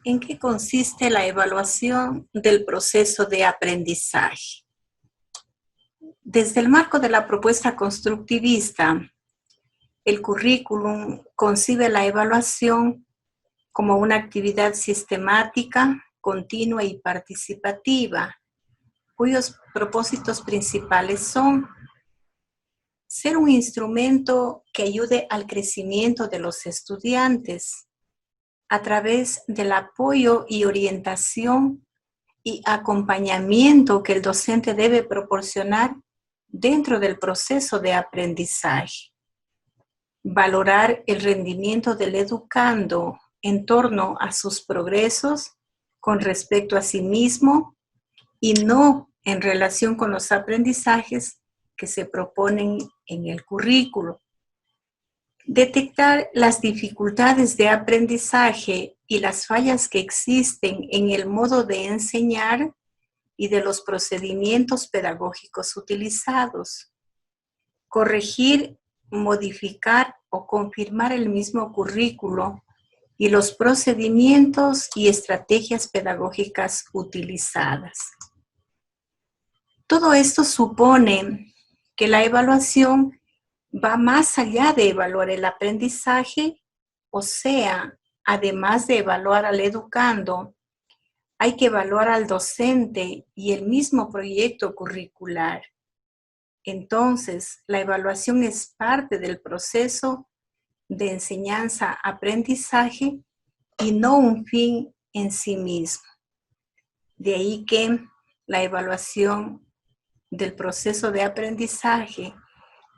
¿En qué consiste la evaluación del proceso de aprendizaje? Desde el marco de la propuesta constructivista, el currículum concibe la evaluación como una actividad sistemática, continua y participativa, cuyos propósitos principales son ser un instrumento que ayude al crecimiento de los estudiantes a través del apoyo y orientación y acompañamiento que el docente debe proporcionar dentro del proceso de aprendizaje. Valorar el rendimiento del educando en torno a sus progresos con respecto a sí mismo y no en relación con los aprendizajes que se proponen en el currículo. Detectar las dificultades de aprendizaje y las fallas que existen en el modo de enseñar y de los procedimientos pedagógicos utilizados. Corregir, modificar o confirmar el mismo currículo y los procedimientos y estrategias pedagógicas utilizadas. Todo esto supone que la evaluación va más allá de evaluar el aprendizaje, o sea, además de evaluar al educando, hay que evaluar al docente y el mismo proyecto curricular. Entonces, la evaluación es parte del proceso de enseñanza-aprendizaje y no un fin en sí mismo. De ahí que la evaluación del proceso de aprendizaje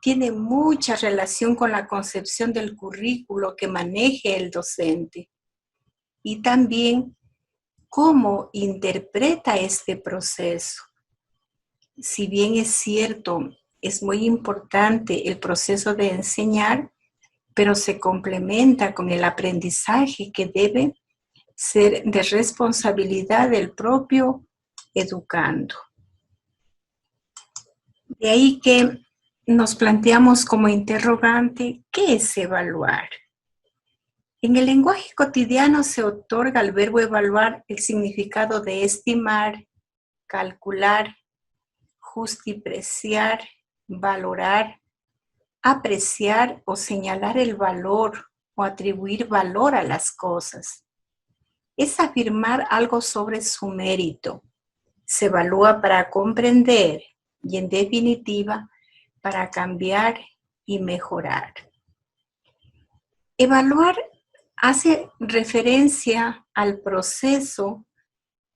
tiene mucha relación con la concepción del currículo que maneje el docente y también cómo interpreta este proceso. Si bien es cierto, es muy importante el proceso de enseñar, pero se complementa con el aprendizaje que debe ser de responsabilidad del propio educando. De ahí que nos planteamos como interrogante, ¿qué es evaluar? En el lenguaje cotidiano se otorga al verbo evaluar el significado de estimar, calcular, justipreciar, valorar, apreciar o señalar el valor o atribuir valor a las cosas. Es afirmar algo sobre su mérito. Se evalúa para comprender y, en definitiva, para cambiar y mejorar. Evaluar hace referencia al proceso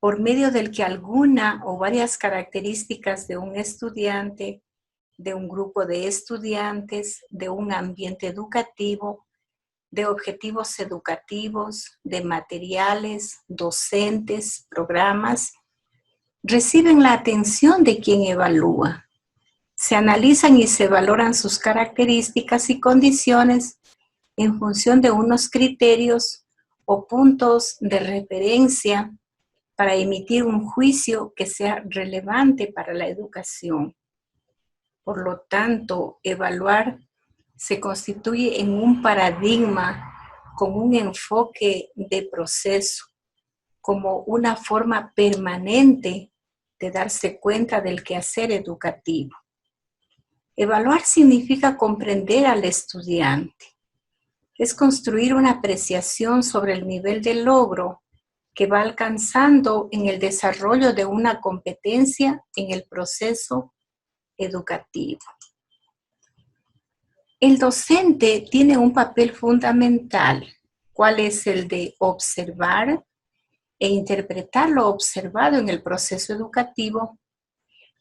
por medio del que alguna o varias características de un estudiante, de un grupo de estudiantes, de un ambiente educativo, de objetivos educativos, de materiales, docentes, programas, reciben la atención de quien evalúa. Se analizan y se valoran sus características y condiciones en función de unos criterios o puntos de referencia para emitir un juicio que sea relevante para la educación. Por lo tanto, evaluar se constituye en un paradigma con un enfoque de proceso, como una forma permanente de darse cuenta del quehacer educativo. Evaluar significa comprender al estudiante. Es construir una apreciación sobre el nivel de logro que va alcanzando en el desarrollo de una competencia en el proceso educativo. El docente tiene un papel fundamental, ¿cuál es el de observar e interpretar lo observado en el proceso educativo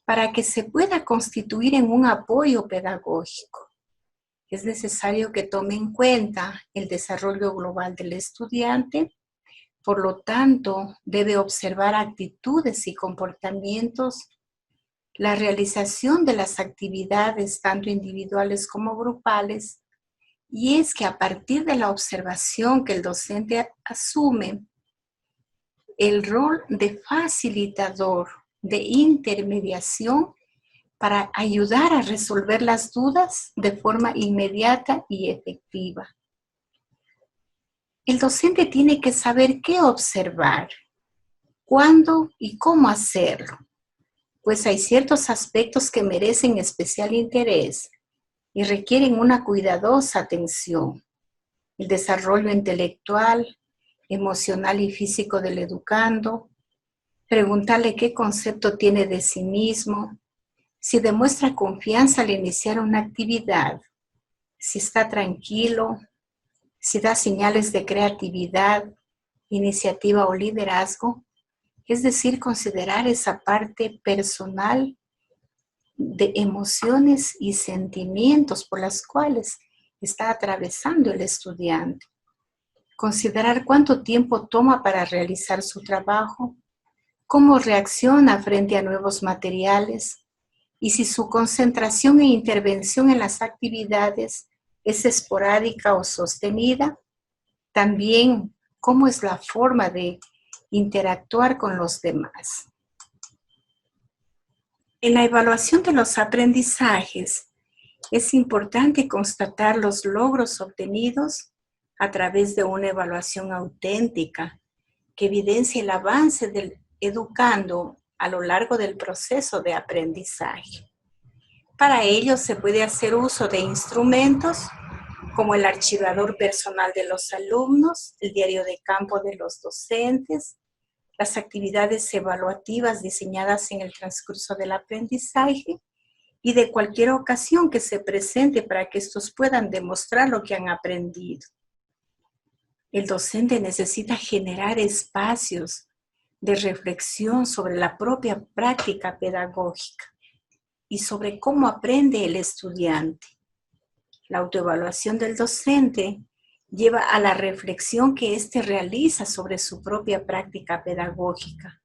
para que se pueda constituir en un apoyo pedagógico? Es necesario que tome en cuenta el desarrollo global del estudiante, por lo tanto, debe observar actitudes y comportamientos, la realización de las actividades tanto individuales como grupales, y es que a partir de la observación que el docente asume, el rol de facilitador, de intermediación, para ayudar a resolver las dudas de forma inmediata y efectiva. El docente tiene que saber qué observar, cuándo y cómo hacerlo, pues hay ciertos aspectos que merecen especial interés y requieren una cuidadosa atención. El desarrollo intelectual, emocional y físico del educando, preguntarle qué concepto tiene de sí mismo, si demuestra confianza al iniciar una actividad, si está tranquilo, si da señales de creatividad, iniciativa o liderazgo, es decir, considerar esa parte personal de emociones y sentimientos por las cuales está atravesando el estudiante. Considerar cuánto tiempo toma para realizar su trabajo, cómo reacciona frente a nuevos materiales y si su concentración e intervención en las actividades es esporádica o sostenida. También cómo es la forma de interactuar con los demás. En la evaluación de los aprendizajes, es importante constatar los logros obtenidos a través de una evaluación auténtica que evidencie el avance del educando a lo largo del proceso de aprendizaje. Para ello se puede hacer uso de instrumentos como el archivador personal de los alumnos, el diario de campo de los docentes, las actividades evaluativas diseñadas en el transcurso del aprendizaje y de cualquier ocasión que se presente para que estos puedan demostrar lo que han aprendido. El docente necesita generar espacios de reflexión sobre la propia práctica pedagógica y sobre cómo aprende el estudiante. La autoevaluación del docente lleva a la reflexión que éste realiza sobre su propia práctica pedagógica,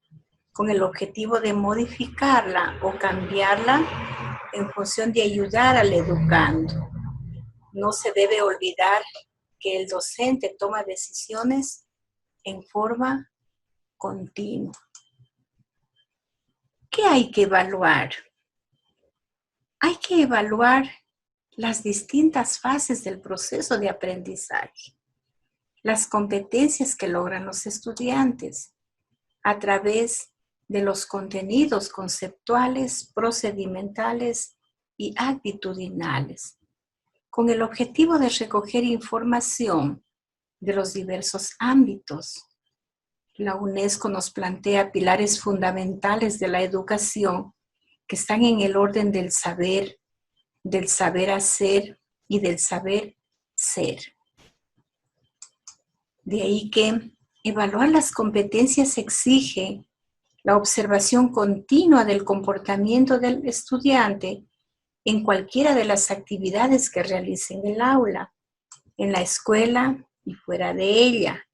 con el objetivo de modificarla o cambiarla en función de ayudar al educando. No se debe olvidar que el docente toma decisiones en forma continua. ¿Qué hay que evaluar? Hay que evaluar las distintas fases del proceso de aprendizaje, las competencias que logran los estudiantes a través de los contenidos conceptuales, procedimentales y actitudinales, con el objetivo de recoger información de los diversos ámbitos. La UNESCO nos plantea pilares fundamentales de la educación que están en el orden del saber hacer y del saber ser. De ahí que evaluar las competencias exige la observación continua del comportamiento del estudiante en cualquiera de las actividades que realice en el aula, en la escuela y fuera de ella.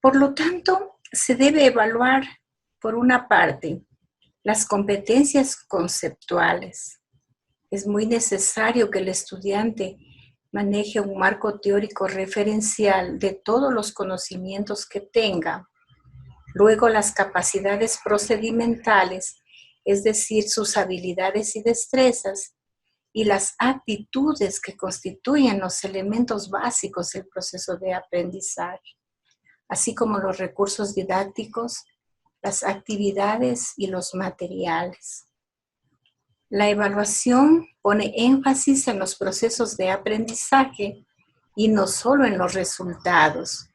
Por lo tanto, se debe evaluar, por una parte, las competencias conceptuales. Es muy necesario que el estudiante maneje un marco teórico referencial de todos los conocimientos que tenga. Luego, las capacidades procedimentales, es decir, sus habilidades y destrezas, y las actitudes que constituyen los elementos básicos del proceso de aprendizaje, así como los recursos didácticos, las actividades y los materiales. La evaluación pone énfasis en los procesos de aprendizaje y no solo en los resultados.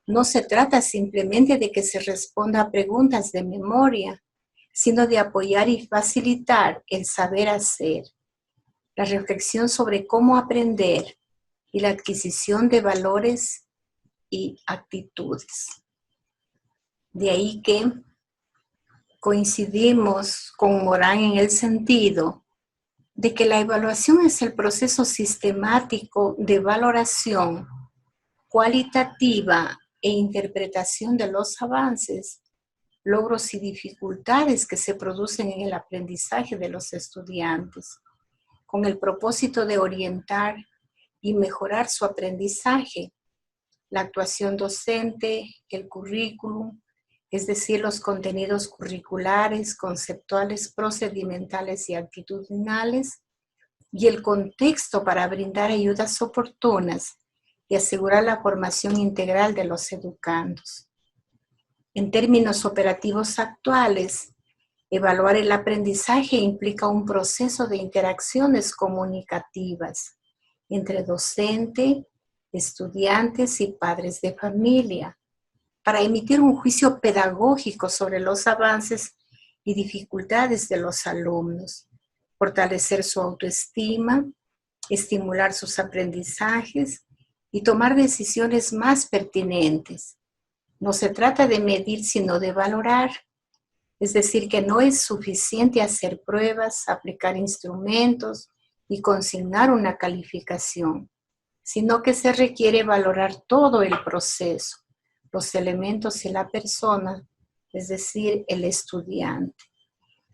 No se trata simplemente de que se responda a preguntas de memoria, sino de apoyar y facilitar el saber hacer, la reflexión sobre cómo aprender y la adquisición de valores y actitudes. De ahí que coincidimos con Morán en el sentido de que la evaluación es el proceso sistemático de valoración cualitativa e interpretación de los avances, logros y dificultades que se producen en el aprendizaje de los estudiantes, con el propósito de orientar y mejorar su aprendizaje, la actuación docente, el currículum, es decir, los contenidos curriculares, conceptuales, procedimentales y actitudinales, y el contexto para brindar ayudas oportunas y asegurar la formación integral de los educandos. En términos operativos actuales, evaluar el aprendizaje implica un proceso de interacciones comunicativas entre docente, estudiantes y padres de familia, para emitir un juicio pedagógico sobre los avances y dificultades de los alumnos, fortalecer su autoestima, estimular sus aprendizajes y tomar decisiones más pertinentes. No se trata de medir, sino de valorar. Es decir, que no es suficiente hacer pruebas, aplicar instrumentos y consignar una calificación, sino que se requiere valorar todo el proceso, los elementos y la persona, es decir, el estudiante.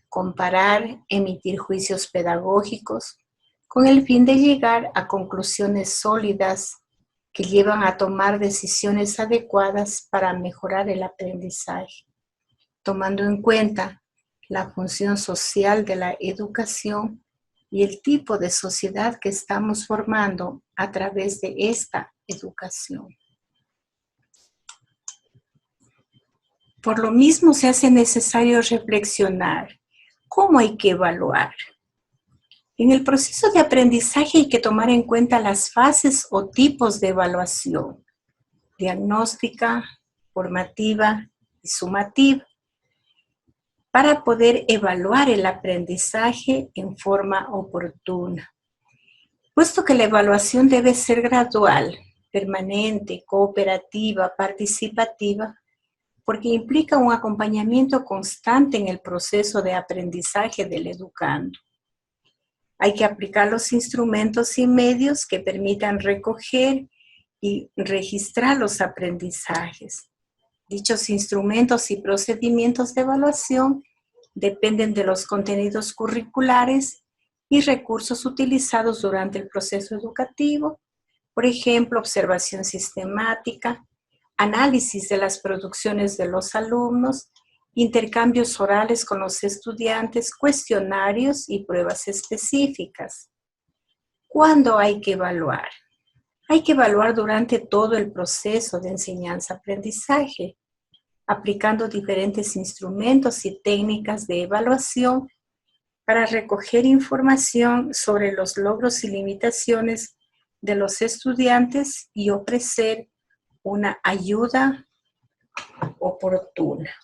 Comparar, emitir juicios pedagógicos con el fin de llegar a conclusiones sólidas que llevan a tomar decisiones adecuadas para mejorar el aprendizaje, tomando en cuenta la función social de la educación y el tipo de sociedad que estamos formando a través de esta educación. Por lo mismo, se hace necesario reflexionar cómo hay que evaluar. En el proceso de aprendizaje hay que tomar en cuenta las fases o tipos de evaluación: diagnóstica, formativa y sumativa, para poder evaluar el aprendizaje en forma oportuna. Puesto que la evaluación debe ser gradual, permanente, cooperativa, participativa, porque implica un acompañamiento constante en el proceso de aprendizaje del educando. Hay que aplicar los instrumentos y medios que permitan recoger y registrar los aprendizajes. Dichos instrumentos y procedimientos de evaluación dependen de los contenidos curriculares y recursos utilizados durante el proceso educativo, por ejemplo, observación sistemática, análisis de las producciones de los alumnos, intercambios orales con los estudiantes, cuestionarios y pruebas específicas. ¿Cuándo hay que evaluar? Hay que evaluar durante todo el proceso de enseñanza-aprendizaje, aplicando diferentes instrumentos y técnicas de evaluación para recoger información sobre los logros y limitaciones de los estudiantes y ofrecer una ayuda oportuna.